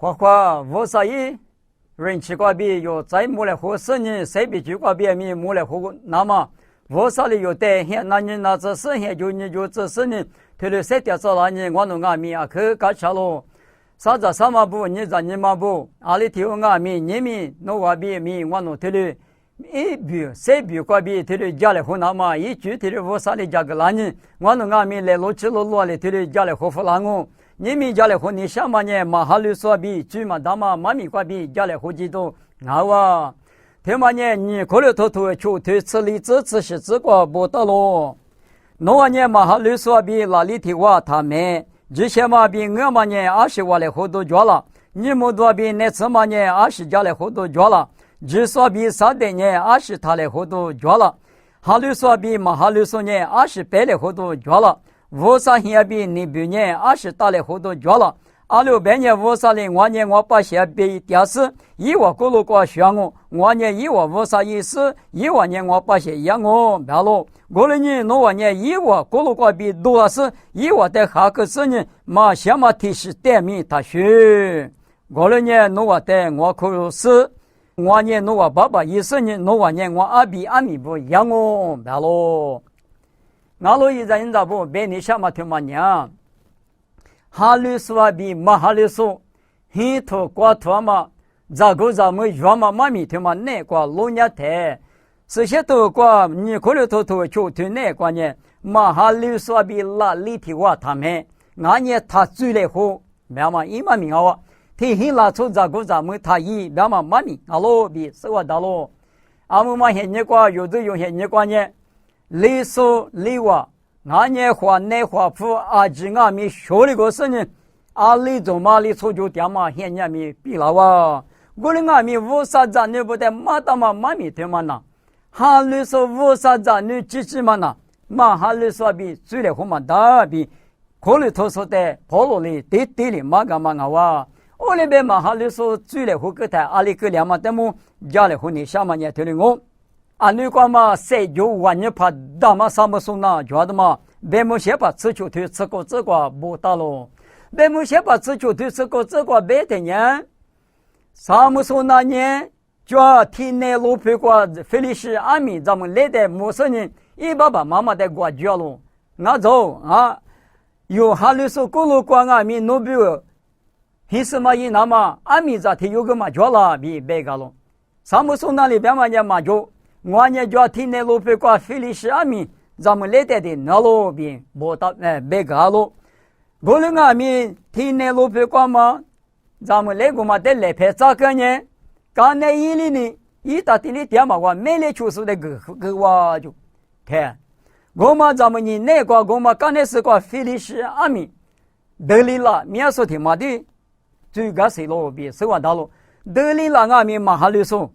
花花无啥意，人气瓜比有再没来合适呢，谁比就瓜比没没来合，那么无啥里有带现那你那这事现就你就这事呢，推了谁掉走了你我弄阿米啊去搞起喽。啥子什么不？你在你嘛不？阿里头阿米你米弄瓜比米我弄推了。一比谁比瓜比推了家里湖南嘛，一句推了无啥里家个烂人，我弄阿米来落起落落里推了家里湖湖南我，你米家里湖你想嘛呢？嘛哈里说比句嘛大嘛妈咪瓜比家里湖几多，那哇，听嘛呢？你可了头头就推吃里这次是这个不得咯，那呢嘛哈里说比哪里提哇他们。这些嘛比我嘛呢20万来好多交了，你们多比那次嘛呢20家来好多交了，这说比3代呢20他来好多交了，哈律说比嘛哈律说呢28来好多交了，五啥也比你比呢20大来好多交了，26呢五啥哩我呢我把些比电视一万过路过选我呢一万五啥意思一万呢我把些养我别了。过了年，我呢一万过路过比多是一万的下个是呢，马先嘛提示点名他学。过了年，我的我可是我呢，我爸爸意思呢，我呢我阿米不一样哦，别咯。那罗一人咋不别你想嘛听嘛娘？哈律说比马哈律说，黑头瓜头嘛，咋个咋么原嘛妈咪听嘛那个老年台。这些都过你可能头就对那个呢，马哈律说比拉里提话他们，俺呢他最来后，明嘛一嘛明啊，提起拉出这个咱们他一明嘛妈咪，阿罗比是我大罗，阿姆嘛现你过有的有现你过呢，里说里话，俺呢话内话不阿吉俺们学的个事呢，阿里走嘛里出就点嘛现你们比了哇，我的俺们无啥子你不得马达嘛妈咪对嘛呢？哈律说无啥子你支持嘛呢？嘛哈律说比最来后嘛大比，可里头说的跑路里地里嘛干嘛哇？我那边嘛哈律说最来后个台阿里个两嘛，但么家里后你下嘛也听了我，啊你讲嘛谁就万年怕大嘛啥么送那觉得嘛，别么先把吃就推吃个这个不大咯，别么先把吃就推吃个这个别的年，啥么送那年。就听那老婆过菲利斯阿米咱们来的陌生人一爸爸妈妈的过绝了，那走啊，有哈律说过路过阿米努比，黑什么一那么阿米在提有个嘛绝了比别个了，啥么说那里边嘛也嘛就，我呢就听那老婆过菲利斯阿米咱们来的那路边不到别个了，过了阿米听那老婆过嘛，咱们来个嘛得来拍咋个呢？刚才一里呢，一大地里点嘛话，没来就是那个话就看，我们咱们呢那个我们刚才是个菲利斯阿米，德里拉面说听嘛的，最个谁咯比是完大咯，德里拉阿米马哈律说，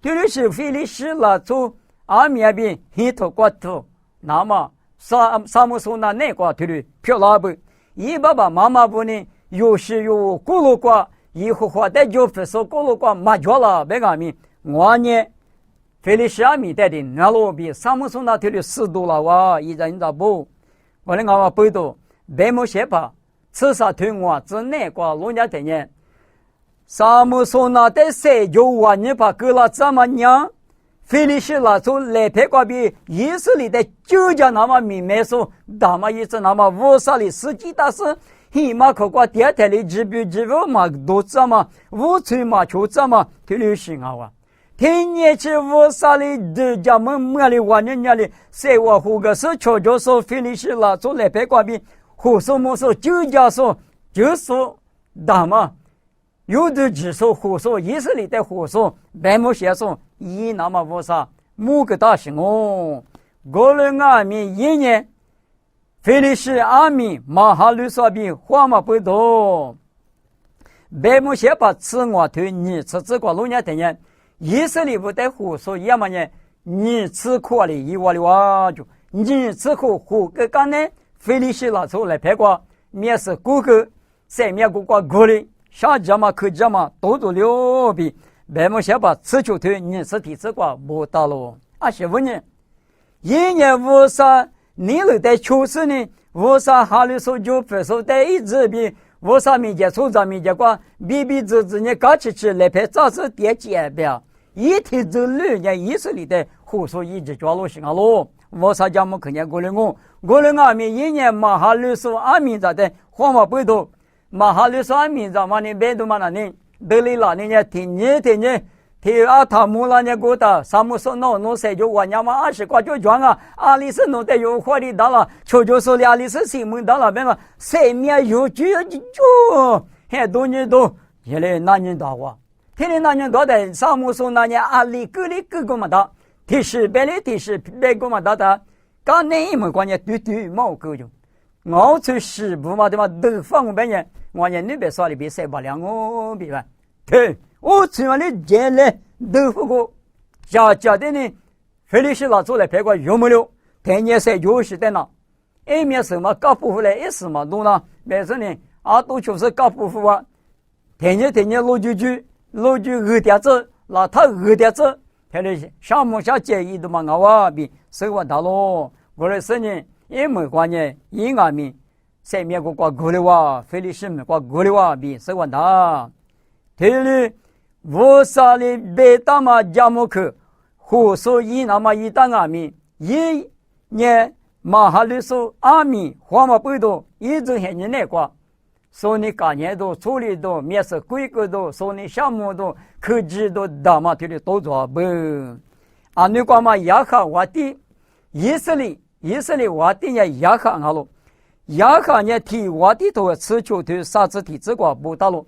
就是菲利斯拉做阿米那边黑头骨头，那么啥么说那个就是漂亮不，一爸爸妈妈不呢，有时有咕噜瓜。以后话的就不说过路过马脚了，别个米我呢，菲利斯阿米带的那路比萨姆松那头的4度了哇，一人咋不？我那个背到别么些吧，吃啥推我只那个老人家的呢，萨姆松那的谁就我你把给了这么娘，菲利斯那从来拍过比以色列的就叫那么明白说，大嘛意思那么无啥的实际但是。he 嘛可过电台里直播嘛都这么无吹嘛就这么听流行啊听年去无啥里的家们里玩人家里谁我胡个是悄悄说菲利斯拉做来白瓜比胡说么说就叫说就说大嘛有的只说胡说以色列的胡说白么些说一那么无啥木个大行哦过了俺们一年菲利斯阿米马哈律说比话嘛不多，白木些把吃我推你吃这个老年的人，以色列不得胡说也嘛呢，你吃苦了一万的话就你吃苦胡个干呢，菲利斯拿出来拍过，面是谷歌，上面谷歌过的，下家嘛可家嘛多了比，白木些把吃就推你吃的这个不大了，25年，一年50。你了在确实呢，我啥哈律说就不说在一直比我上面节出上面节光比比之之呢搞起去来拍早是点解表一天之内呢以色列的胡说一直抓落行啊喽我啥家么看见过来阿米一年马哈律师阿米在的黄马背头马哈律师阿米在嘛呢背头嘛那呢得里啦呢听阿塔木拉呢过的萨姆索诺塞就我娘嘛20块就赚啊阿里是弄的有活力到了求求说的阿里是新门到了边个谁面有就很多年都原来那年大话天天那年多的萨姆索那年阿里各里各个嘛的提示别个嘛的刚那一门关键对毛够就我去是不嘛的嘛都放边人我年那边说的比谁不了我比吧对我去嘛的见了都不过家的呢菲律宾拿出来拍过有没有天天在就是在那一面什么搞不回来一什么都呢没事呢啊都就是搞不回啊天天落就饿点子那他饿点子天天项目下建议都嘛我啊比生活大咯过来10年也没关系因阿米在美国过来哇菲律宾过来哇比生活大天天我啥里被他们家木克，胡说一那么一当阿米，一年马哈律师阿米花嘛不多，一直很那个，说你干年多处理多，面试规格多，说你项目多，科技多，大嘛这里多做不？啊，你讲嘛亚哈我的以色列我的呢亚哈阿罗，亚哈呢提我的头持球头啥子提这个不大咯。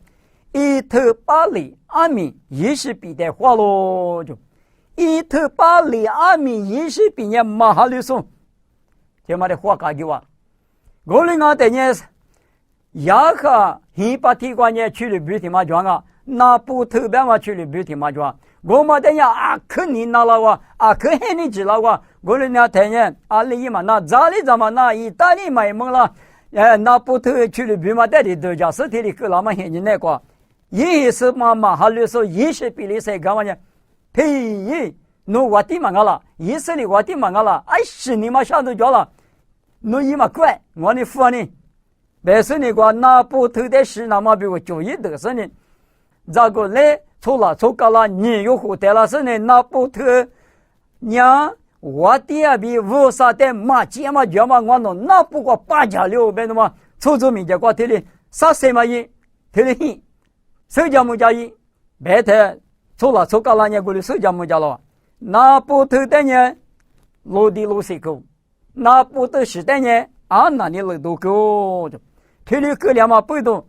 一头巴里阿米也是比的话咯，就一头巴里阿米也是比人马哈律松，这么的话讲句话，我们讲的呢，亚哈一把提关呢去了比提马庄啊，那不特别嘛去了比提马庄，我们的呀啊可你拿了哇，啊可很你知道哇，我们讲的呢，阿里嘛那咋里怎么那意大利买懵了，那不特去了比嘛带的都叫实体的可那么很你那个。也是马哈律说也是比利赛干嘛呢？嘿，侬我的嘛了，以色列我的嘛了，哎是你嘛下头叫了，侬伊嘛怪我的父呢，但是你讲那不头的事那么比我就一得是呢，这个来错搞了，你又胡得了是呢，那不头娘我的啊比无啥的马街嘛叫嘛我弄那不过8家6边的嘛，出名的过这里啥什么嘢，这里。手家木家一白天错搞了年过的手家木家了那不头的呢落地落水沟那不头时代呢啊那里落都够这里可两嘛不动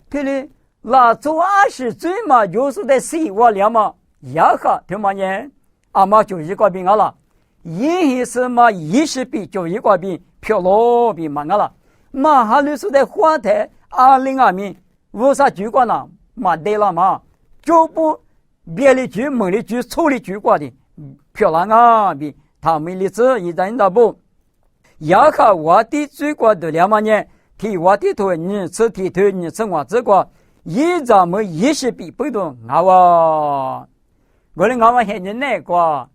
这里那做20岁嘛就是在10万两嘛亚哈听嘛呢阿妈就一个病了也是嘛20比就一个病漂落比嘛了马哈律师的话台20米无啥举过呢嘛对了嘛，就不别的局、门的局、处理局过的漂亮啊！比他们的字一张大不，亚哈我的最高的2万年，提我的头你吃提头你吃我这个，一咱们20比不多啊哇！我的俺们现在那个，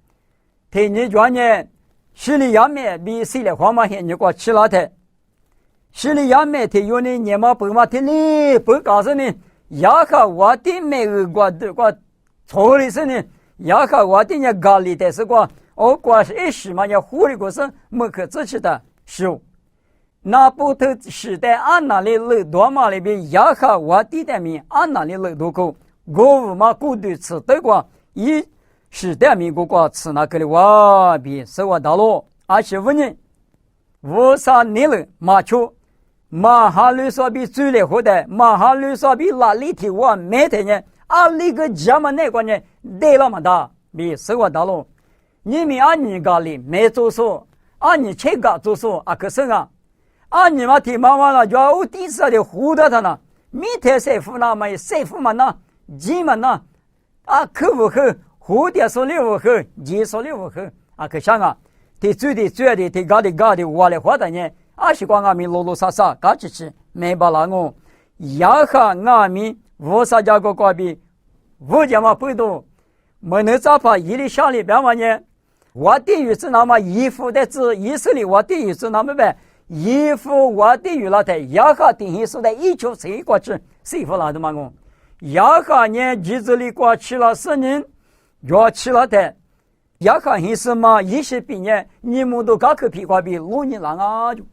提你专业，十里亚美比10里黄嘛现在过吃了的，十里亚美提有你年嘛不嘛提你不告诉你。亚哈我的每个国的个错的是呢，亚哈我的呢咖喱的是个，我光是10嘛，要狐狸个是没可支持的食物。那不头时代按哪里漏多嘛里边亚哈我的名按哪里漏多够，我嘛过度吃的个一时代名个吃那个的话比生活大路25年，我啥年了马球。马哈律说比最厉害的，马哈律说比哪里提我没得呢？啊，那个家嘛那个呢，对了嘛的，比生活大路。你们啊你家里没做错，啊你这个做错啊可是啊，啊你嘛提妈妈了，就我第一次的胡的他呢，明天谁付那么谁付嘛呢？几嘛呢？啊可不可？胡的说的不可，几说的不可啊可想啊，提最的提高的我来活的呢。20光阿米啰啰嗦嗦搞起去没把那我亚哈阿米无啥家个关闭无家嘛不多没能咋怕一里下里边嘛呢我的意思那么衣服的字以色列我的意思那么呗衣服我的有了的，亚哈定义是在19岁过去，谁服了的嘛我？亚哈年日子里过去了10年，要去了的，亚哈还是嘛20毕业，你们都搞去皮瓜比6年了啊就，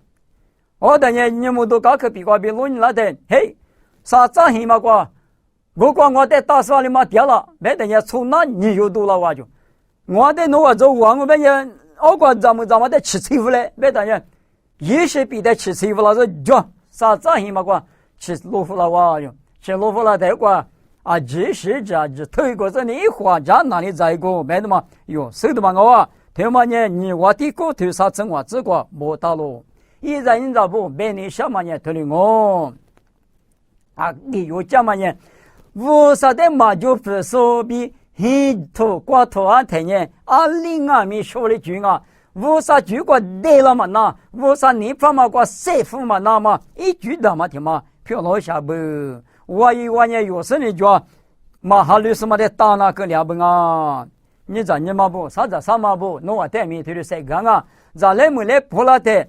我的呢你们都搞去皮瓜比6年了的，嘿，啥子黑嘛瓜？如果我在打算里嘛掉了，没得人从那你又多了我就，我的那个走我们人，我管咱们的吃欺负嘞，没得人。20毕的吃欺负了，说就啥子黑嘛瓜，吃老虎了我就，吃老虎了的瓜啊，这是这头一个这里花家哪里在过，没得嘛，哟，手的嘛我啊，他嘛呢，你我的个头啥子我这个没到咯，一人一不，每年小嘛呢头里我啊，你有讲嘛呢？无啥的嘛就不说比黑头瓜头啊太呢，20米说的句啊。无啥句过对了嘛那，无啥你方嘛过师傅嘛那嘛，一句的嘛听嘛，飘落下不？我以为呢有时你就嘛哈律师嘛的打那个了不啊？你这你嘛不啥子啥嘛不？那我带面头的谁干啊？咱来没来不拉的，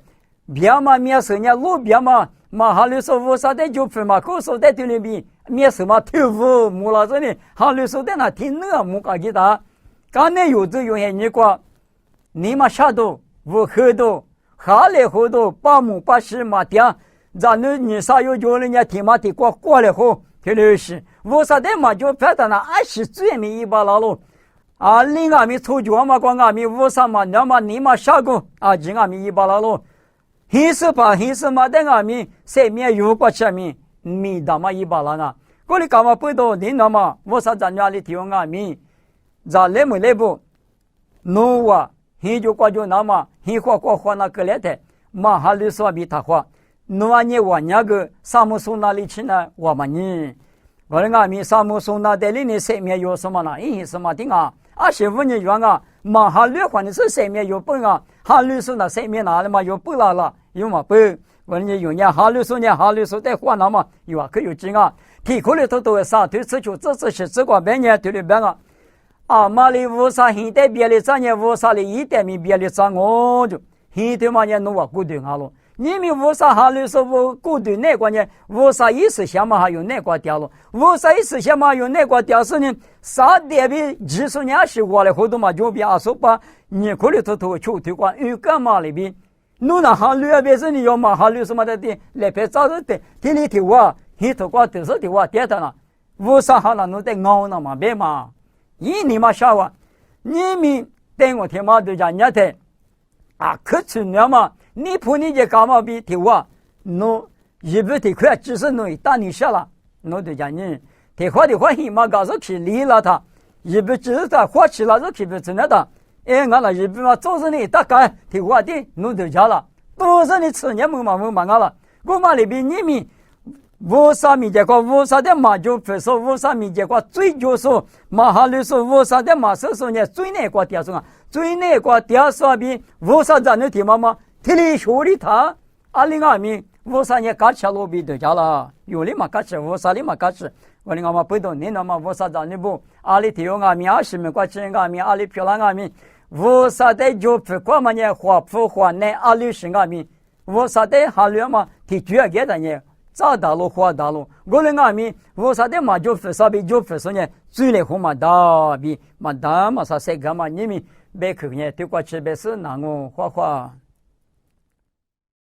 别嘛面手呢路边嘛哈律师无啥的就分嘛，口说在对里边面手嘛头发木了这里，哈律师在那听那木搞给他，刚才有这有些你过。你嘛下头无后头，下来后头把木把石嘛掉，咱你啥有叫人家听嘛的过来后，听的是，我啥的嘛就拍到那20最米一把了喽，啊，另外米出脚嘛光米我啥嘛那么你嘛下个啊，几米一把了喽，黑色嘛的米谁面有过前面米大嘛一把了呢？过来干嘛不到你那么我啥咱家里提米，咱来没来不？弄啊。he 就过就那么 he 花那个来的嘛哈律说比他花诺你我那个萨姆松那里去呢我们呢我那米萨姆松那的里呢谁面有什么呢因什么的啊25年原啊嘛哈律换的是谁面有本啊哈律说那谁面哪里嘛有不了有嘛不我呢有呢哈律说的话那么有啊可有劲啊提口里头都啥对此就这是这个半年对里边啊啊，马里乌萨现代别的产业乌萨里一代米别的产我就现代嘛年弄我固定好了，你们乌萨哈律说我固定那个呢，乌萨一时下嘛还有那个掉了，乌萨一时下嘛有那个掉是呢，啥代比技术年是过来活动嘛就比阿说把你可里头求推广有干嘛里边，弄那哈律别是你要嘛哈律什么的来别早着的，天里头啊，黑头瓜都是的话跌的了，乌萨哈那弄得熬那嘛别嘛。你嘛笑话，你们等我听嘛都讲人家的啊，可吃了嘛？你怕你这干嘛比听话？侬一不得快，只是侬打你下了，侬都讲你听话的话，你嘛告诉去理了他，一不只是他花起了就去不真的他，哎，俺那一不嘛早上你大概听话的，侬都讲了，都是你吃年没嘛了，我嘛里边你们。无啥米结果，无啥的嘛就分手，无啥米结果最就是马哈律说无啥的嘛说呢最那个点数啊，最那个点数比无啥咱的地方嘛，体力学的他，202米无啥呢搞起罗比都家了，有的嘛搞起无啥的嘛搞起，我的嘛不懂你那嘛无啥咱的不，阿里提2米20米过7米，阿里漂亮2米，无啥的就不管嘛呢花不花呢20米，无啥的哈律嘛提主要给的呢。早大路花大路，我们俺们我啥的嘛就分啥比就分啥呢？最来红嘛大比嘛大嘛啥谁干嘛你们别去呢？对过去别是那我花花。